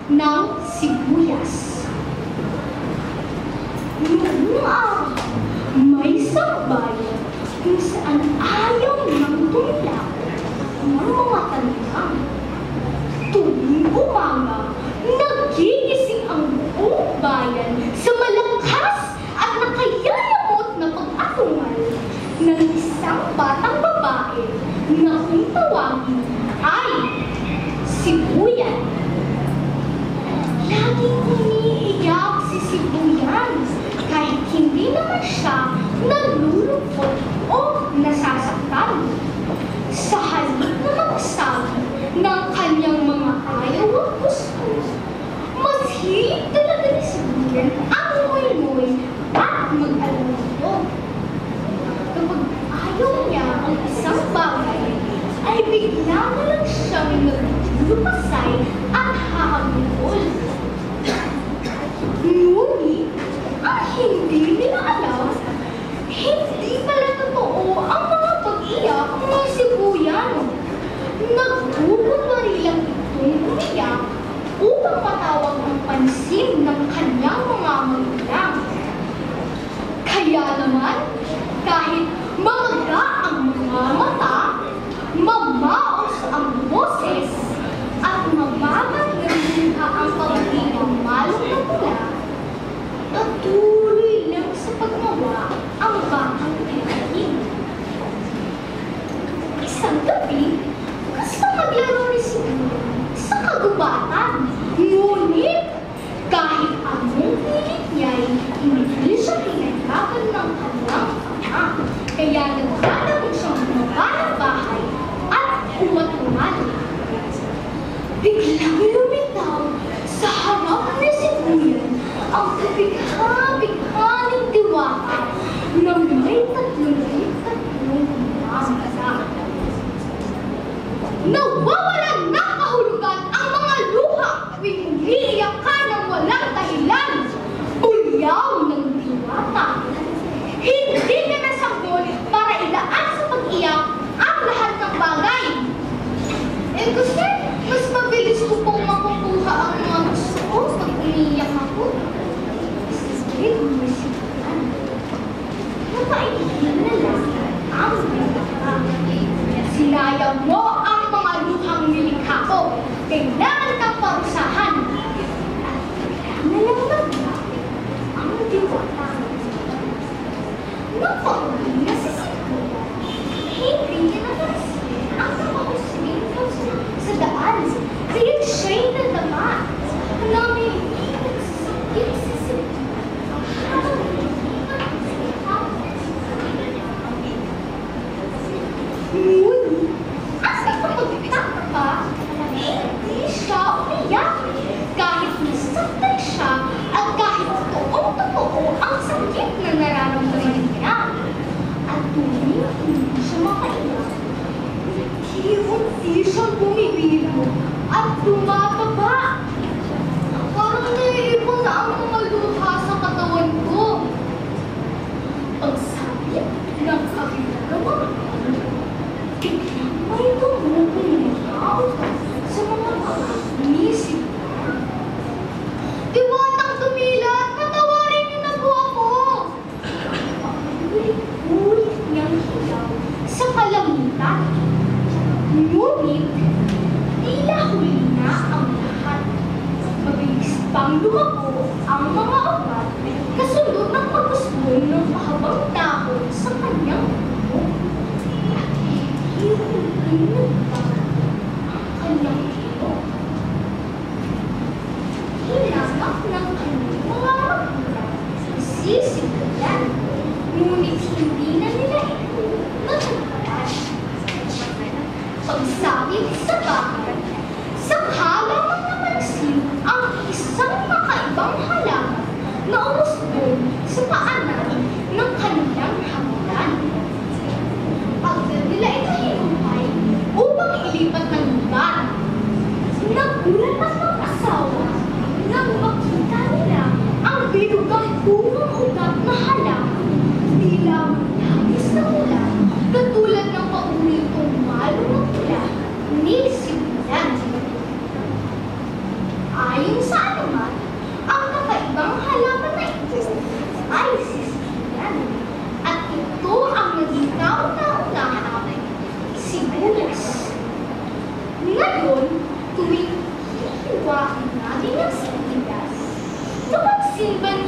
ng sibuyas. Noong araw, may sambayan kung saan ayaw ng tumila ng mga talingang. Tuwing umaga, nagigising ang buong bayan sa malakas at nakayayamot na pag-atungal ng isang batang babae na kung tawagin ay Sibuyan. Laging umiiyak si Sibuyan kahit hindi naman siya nalulungkot o nasasaktan. Sa halip na magsabi ng kanyang mga ayaw at gusto, mas hilig talaga ni Sibuyan ang ngoy-ngoy at mag-alala. Kapag ayaw niya ang isang bagay, ay bigla na lang siyang naglulupasay at hahabol. Ngunit, ang hindi nila alam, hindi pala totoo ang mga pag-iyak ng Sibuyan. Nagbubuntari lang itong umiyak upang matawag ang pansin ng kanyang mga magulang. Kaya naman, kahit mamaga ang mga mata, mamaos ang boses, at mabagat na rinha ang pag-ilang malong na pula, natuloy lang sa pagmawa ang batang pinagin. Isang gabi, gusto maglaro ni Sibuyan sa kagubatan. Ngunit, kahit anong pilit niya'y hindi siya pinaglaban ng kanyang ama. Kaya naglalabog siyang bumaba ng bahay at umat-umat. Biglang lumitaw sa harap ni Sibuyan ang kabigha-bighaning diwata na may 33 mata. Nawawalan ng kahulugan ang mga luha tuwing umiiyak ka ng walang dahilan. Ulyaw ng diwata. Hindi ka nasanggol para idaan sa pag-iyak ang lahat ng bagay. Kasi mas mabilis ko pong makukuha ang mga gusto ko pag umiiyak ako. Sige, umisipan. Napaitigil na lang ang diwata. Sinayang mo ang mga luhang nilikha ko. Kailangan kang parusahan. At kailangan lang nagla ang diwata. Napauwi na si Sibuyan. Hindi niya napansin ang nakahusling sa daan. Kaya siya'y nadama. Namin nagsasakit si Sibuyan. Ngunit, asa kapagtaka, hindi siya umiyak. Kahit nasaktan siya at kahit totoong-totoo ang sakit na nararamdaman niya. At tuwing hindi siya makaiyak, unti-unti siyang bumibilo at tumataba. Parang naiipon na ang mga luha sa katawan ko. Ang sabi ng kapitalawa, biglang may tumutulong sa mga ni Sibuyan. Diwatang tumilat, patawarin niyo na po ako. Ulit-ulit niyang hilaw sa kalamitan. Ngunit, tila huli na ang lahat. Mabilis pang lumago ang mga ugat kasunod ng pag-usbong ng mahabang dahon sa kanyang buhok. At hindi nagbago ang kanyang ilong. Hinamak ng kanyang mga magulang si Sibuyan, ngunit hindi na nila ito natagpuan. Pagsabi sa bahay, sakhalang napansin ang isang makaibang halaman na umusbong sa paanan ng kanilang hagdan. Agad nila ito hinumpay upang ilipat ng lugar. nagsimba